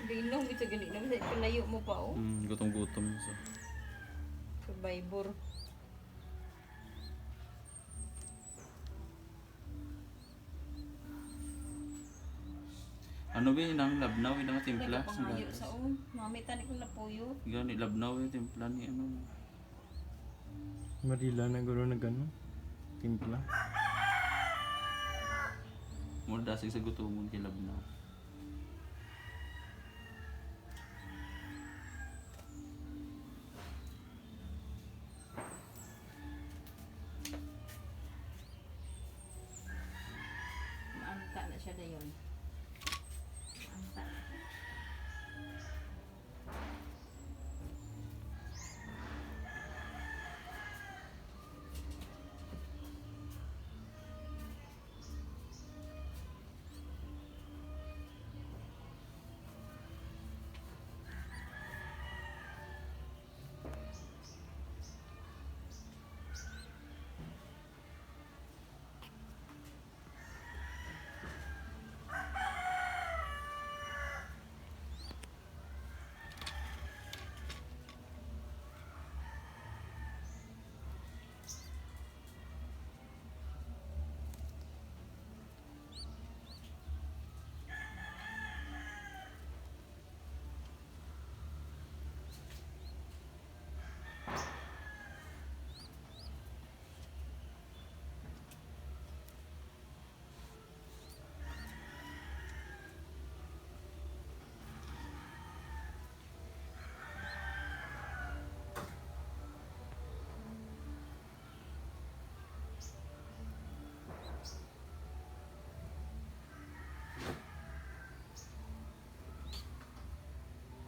Linong ito gani naman sa palayo mo pa oh. Gutom-gutom siya. Survivor. Ano ba yun ang labnaw? Yung mga timpla? Nagpapangayo sa oh. Mami tani ko na puyo. Gani, labnaw yung timpla ni ano. Marila na gulo na gano'n. Timpla. Mula dasig sa gutomon kay labnaw. Maanta na siya na yun.